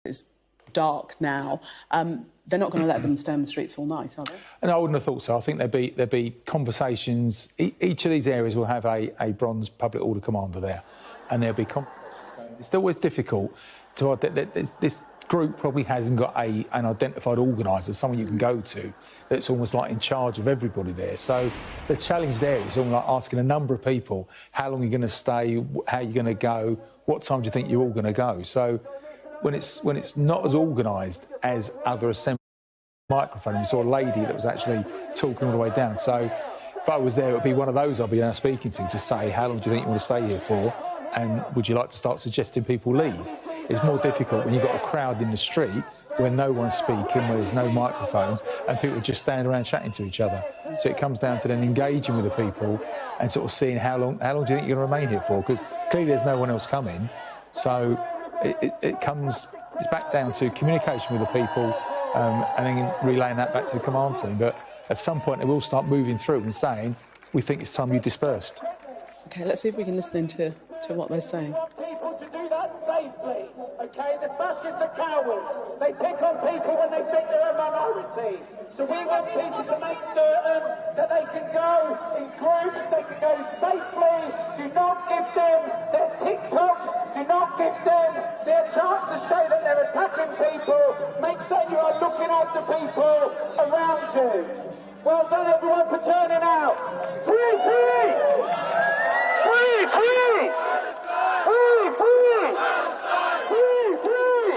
it's dark now. They're not going to let them stay on the streets all night, are they? And I wouldn't have thought so. I think there'd be conversations. Each of these areas will have a bronze public order commander there, and there'll be conversations going. It's always difficult to... This group probably hasn't got an identified organiser, someone you can go to that's almost like in charge of everybody there. So the challenge there is almost like asking a number of people how long you're going to stay, how you're going to go, what time do you think you're all going to go. So when it's not as organised as other assembly microphone, you saw a lady that was actually talking all the way down. So if I was there, it would be one of those I'd be now speaking to say, how long do you think you want to stay here for? And would you like to start suggesting people leave? It's more difficult when you've got a crowd in the street where no one's speaking, where there's no microphones, and people just stand around chatting to each other. So it comes down to then engaging with the people and sort of seeing how long do you think you're going to remain here for? Because clearly there's no one else coming. So it's back down to communication with the people and then relaying that back to the command team. But at some point they will start moving through and saying, we think it's time you dispersed. OK, let's see if we can listen to what they're saying. People to do that safely, OK? The fascists are cowards. They pick on people when they think they're a minority. So we want people to make certain that they can go in groups, they can go safely. Do not give them their TikToks. Do not give them their chance to show that they're attacking people. Make certain you are looking after people around you. Well done, everyone, for turning out. Free, free! Free, free! Free, free! Free, free!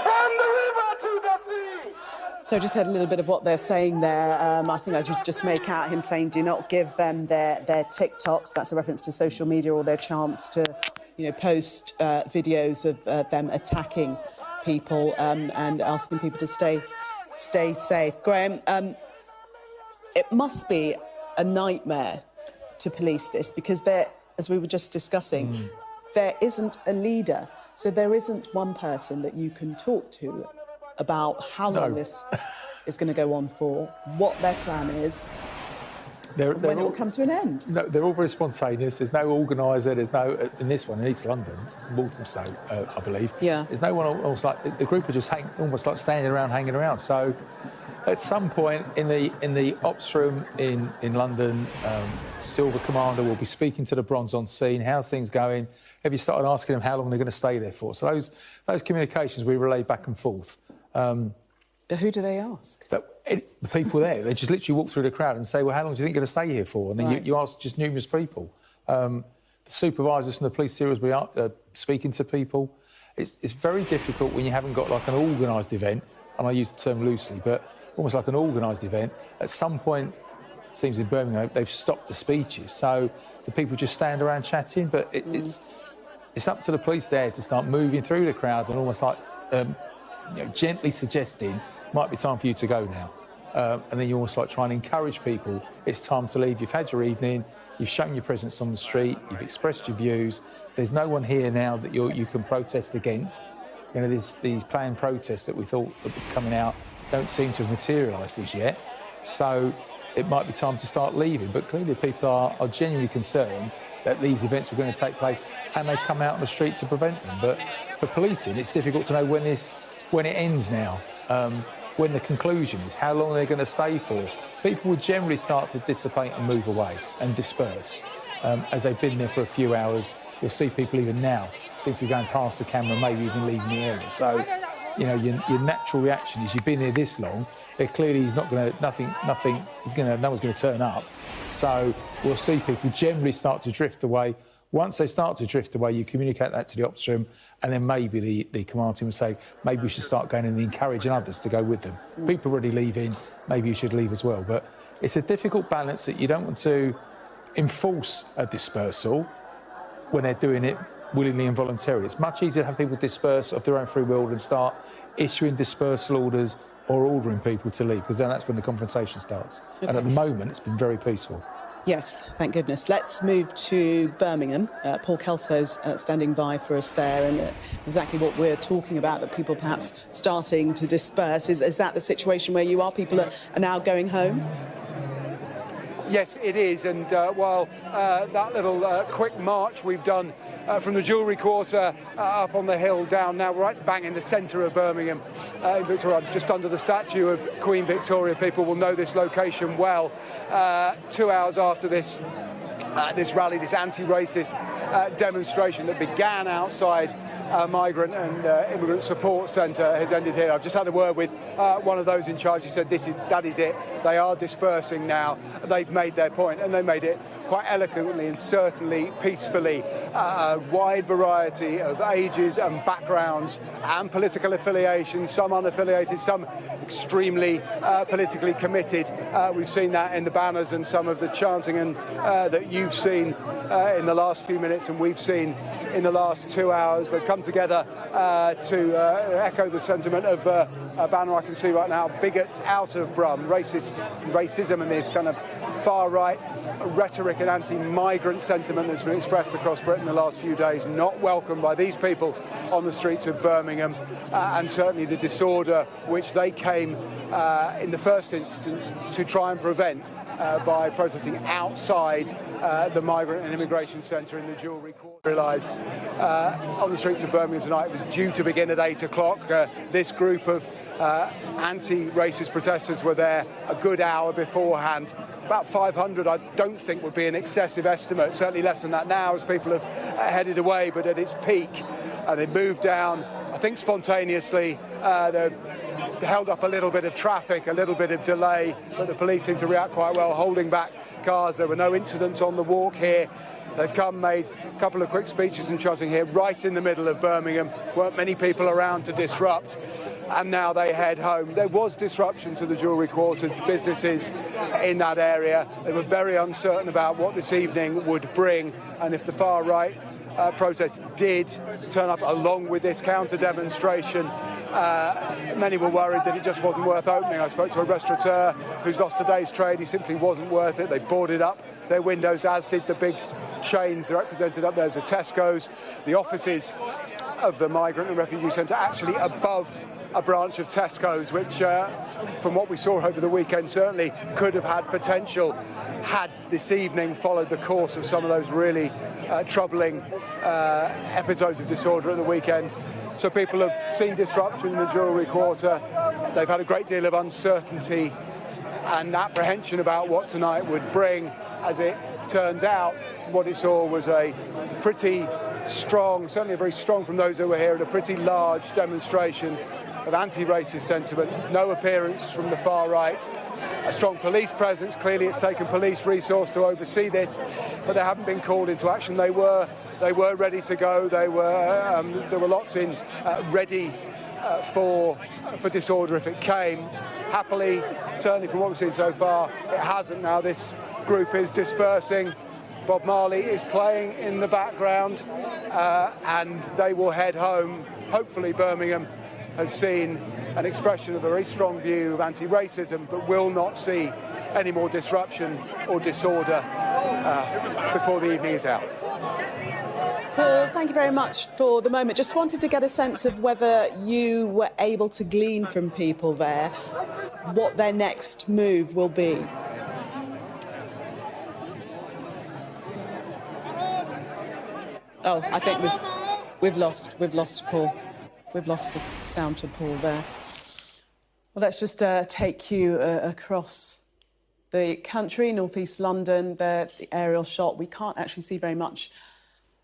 From the river to the sea! So just heard a little bit of what they're saying there. I think I just make out him saying, do not give them their TikToks. That's a reference to social media or their chance to, post videos of them attacking people and asking people to stay safe. Graham, it must be a nightmare to police this because as we were just discussing, there isn't a leader. So there isn't one person that you can talk to about how long this is going to go on for, what their plan is, when it will come to an end. No, they're all very spontaneous. There's no organiser. There's no... In this one, in East London, it's in Walthamstow, I believe. Yeah. There's no one else like... The group are just almost like standing around, hanging around. So at some point in the ops room in London, Silver Commander will be speaking to the bronze on scene. How's things going? Have you started asking them how long they're going to stay there for? So those communications we relay back and forth. But who do they ask? The people there. They just literally walk through the crowd and say, well, how long do you think you're going to stay here for? And then you ask just numerous people. The supervisors from the police series we are speaking to people. It's very difficult when you haven't got like an organised event, and I use the term loosely, but almost like an organised event. At some point, it seems in Birmingham, they've stopped the speeches. So the people just stand around chatting, but it's up to the police there to start moving through the crowd and almost like gently suggesting, might be time for you to go now. And then you also like try and encourage people, it's time to leave. You've had your evening, you've shown your presence on the street, you've expressed your views. There's no one here now that you can protest against. These planned protests that we thought that were coming out don't seem to have materialised as yet. So it might be time to start leaving. But clearly people are genuinely concerned that these events were going to take place and they come out on the street to prevent them. But for policing, it's difficult to know when it ends now, when the conclusion is, how long they're going to stay for. People would generally start to dissipate and move away and disperse. As they've been there for a few hours, you'll see people even now seem to be going past the camera, maybe even leaving the area. So, your natural reaction is you've been here this long, clearly he's not going to, no one's going to turn up. So we'll see people generally start to drift away. Once they start to drift away, you communicate that to the ops room, and then maybe the command team will say, maybe we should start going and encouraging others to go with them. People already leaving, maybe you should leave as well. But it's a difficult balance that you don't want to enforce a dispersal when they're doing it willingly and voluntarily. It's much easier to have people disperse of their own free will than start issuing dispersal orders or ordering people to leave, because then that's when the confrontation starts. Okay. And at the moment, it's been very peaceful. Yes, thank goodness. Let's move to Birmingham. Paul Kelso's standing by for us there, and exactly what we're talking about, that people perhaps starting to disperse. Is that the situation where you are? People are now going home? Yes, it is, and while that little quick march we've done from the Jewellery Quarter up on the hill down now right bang in the centre of Birmingham, in Victoria, just under the statue of Queen Victoria. People will know this location well. 2 hours after this rally, this anti-racist demonstration that began outside Migrant and Immigrant Support Centre has ended here. I've just had a word with one of those in charge. He said that is it. They are dispersing now. They've made their point, and they made it quite eloquently and certainly peacefully. A wide variety of ages and backgrounds and political affiliations, some unaffiliated, some extremely politically committed. We've seen that in the banners and some of the chanting and that you've seen in the last few minutes and we've seen in the last 2 hours. They've come together to echo the sentiment of a banner I can see right now: bigots out of Brum. Racism and this kind of far-right rhetoric and anti-migrant sentiment that's been expressed across Britain the last few days, not welcomed by these people on the streets of Birmingham, and certainly the disorder which they came in the first instance to try and prevent by protesting outside the Migrant and Immigration Centre in the Jewellery Quarter. Realised on the streets of Birmingham tonight it was due to begin at 8 o'clock. This group of anti-racist protesters were there a good hour beforehand. About 500, I don't think, would be an excessive estimate, certainly less than that now as people have headed away, but at its peak, they moved down, I think spontaneously. They held up a little bit of traffic, a little bit of delay, but the police seemed to react quite well, holding back cars. There were no incidents on the walk here. They've come, made a couple of quick speeches and shouting here, right in the middle of Birmingham. Weren't many people around to disrupt. And now they head home. There was disruption to the Jewellery Quarter, businesses in that area. They were very uncertain about what this evening would bring, and if the far-right protest did turn up along with this counter-demonstration, many were worried that it just wasn't worth opening. I spoke to a restaurateur who's lost today's trade. He simply wasn't worth it. They boarded up their windows, as did the big chains that are represented up there. There's a Tesco's, the offices of the Migrant and Refugee Centre actually above a branch of Tesco's, which, from what we saw over the weekend, certainly could have had potential had this evening followed the course of some of those really troubling episodes of disorder at the weekend. So people have seen disruption in the Jewellery Quarter. They've had a great deal of uncertainty and apprehension about what tonight would bring. As it turns out, what it saw was a pretty strong, certainly very strong from those who were here, and a pretty large demonstration of anti-racist sentiment. No appearance from the far right. A strong police presence. Clearly it's taken police resource to oversee this, but they haven't been called into action. They were ready to go. There were lots in ready for disorder if it came. Happily, certainly from what we've seen so far, it hasn't. Now this group is dispersing. Bob Marley is playing in the background, and they will head home. Hopefully Birmingham has seen an expression of a very strong view of anti-racism, but will not see any more disruption or disorder before the evening is out. Paul, thank you very much for the moment. Just wanted to get a sense of whether you were able to glean from people there what their next move will be. Oh, I think we've lost Paul. We've lost the sound to Paul there. Well, let's just take you across the country, North East London, the aerial shot. We can't actually see very much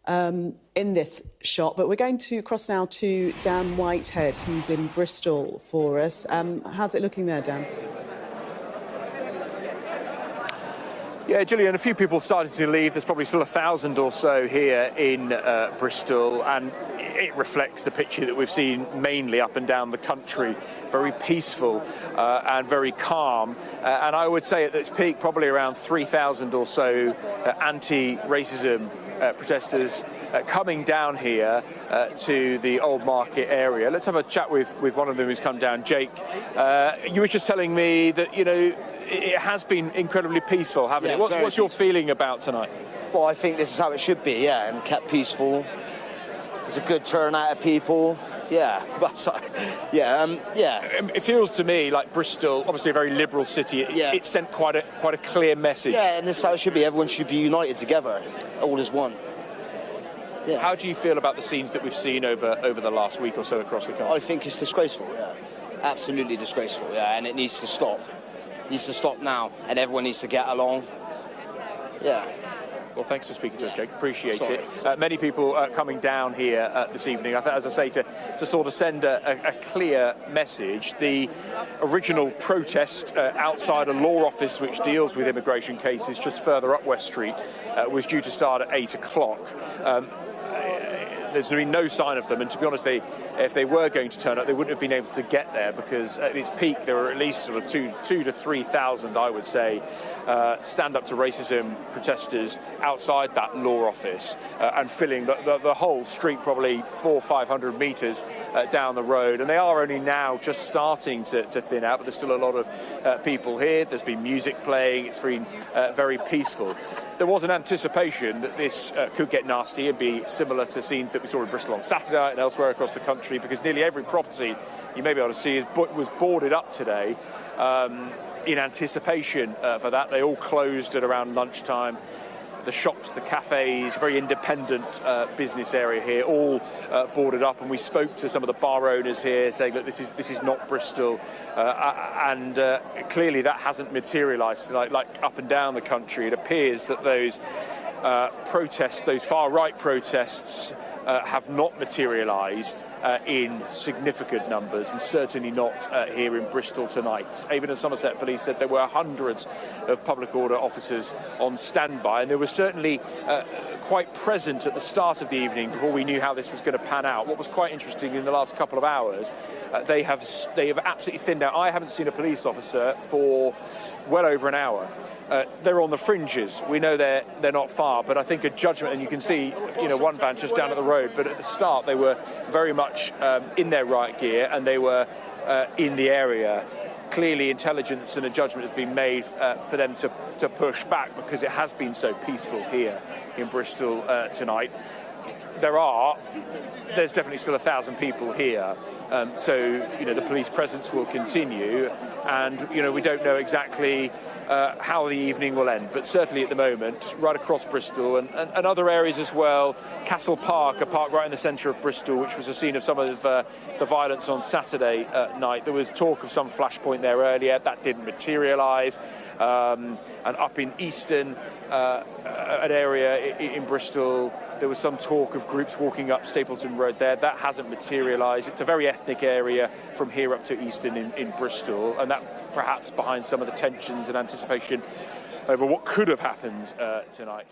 in this shot, but we're going to cross now to Dan Whitehead, who's in Bristol for us. How's it looking there, Dan? Yeah, Gillian, a few people started to leave. There's probably still 1,000 or so here in Bristol, and it reflects the picture that we've seen mainly up and down the country. Very peaceful and very calm. And I would say at its peak, probably around 3,000 or so anti-racism protesters coming down here to the Old Market area. Let's have a chat with one of them who's come down, Jake. You were just telling me that, you know, it has been incredibly peaceful, haven't it? What's your feeling about tonight? Well, I think this is how it should be, yeah, and kept peaceful. There's a good turnout of people. Yeah, It feels to me like Bristol, obviously a very liberal city. It sent quite a clear message. Yeah, and this is how it should be. Everyone should be united together, all as one. Yeah. How do you feel about the scenes that we've seen over the last week or so across the country? I think it's disgraceful. Yeah, absolutely disgraceful. Yeah, and it needs to stop. It needs to stop now, and everyone needs to get along. Yeah. Well, thanks for speaking to us, Jake. Appreciate it. Many people coming down here this evening, as I say, to sort of send a clear message. The original protest outside a law office which deals with immigration cases just further up West Street was due to start at 8 o'clock. There's been no sign of them, and to be honest, if they were going to turn up, they wouldn't have been able to get there, because at its peak there were at least sort of 2,000 to 3,000, I would say, stand up to racism protesters outside that law office, and filling the whole street, probably 400 or 500 metres down the road. And they are only now just starting to thin out, but there's still a lot of people here. There's been music playing. It's been very peaceful. There was an anticipation that this could get nasty and be similar to scenes that we saw in Bristol on Saturday night and elsewhere across the country, because nearly every property you may be able to see was boarded up today in anticipation for that. They all closed at around lunchtime. The shops, the cafes, very independent business area here, all boarded up. And we spoke to some of the bar owners here, saying, look, this is not Bristol, and clearly that hasn't materialised tonight. Like up and down the country, it appears that those protests, those far-right protests, have not materialised in significant numbers, and certainly not here in Bristol tonight. Even as Somerset Police said, there were hundreds of public order officers on standby, and they were certainly quite present at the start of the evening before we knew how this was going to pan out. What was quite interesting in the last couple of hours, they have absolutely thinned out. I haven't seen a police officer for well over an hour. They're on the fringes. We know they're not far, but I think a judgment, and you can see, one van just down at the road, but at the start they were very much in their right gear, and they were in the area. Clearly intelligence and a judgment has been made for them to push back, because it has been so peaceful here in Bristol tonight. There's definitely still 1,000 people here, so the police presence will continue, and we don't know exactly how the evening will end, but certainly at the moment, right across Bristol and other areas as well. Castle Park, a park right in the centre of Bristol, which was the scene of some of the violence on Saturday night. There was talk of some flashpoint there earlier. That didn't materialise. And up in Easton, an area in Bristol, there was some talk of groups walking up Stapleton Road there. That hasn't materialised. It's a very ethnic area from here up to Easton in Bristol, and that perhaps behind some of the tensions and anticipation over what could have happened tonight.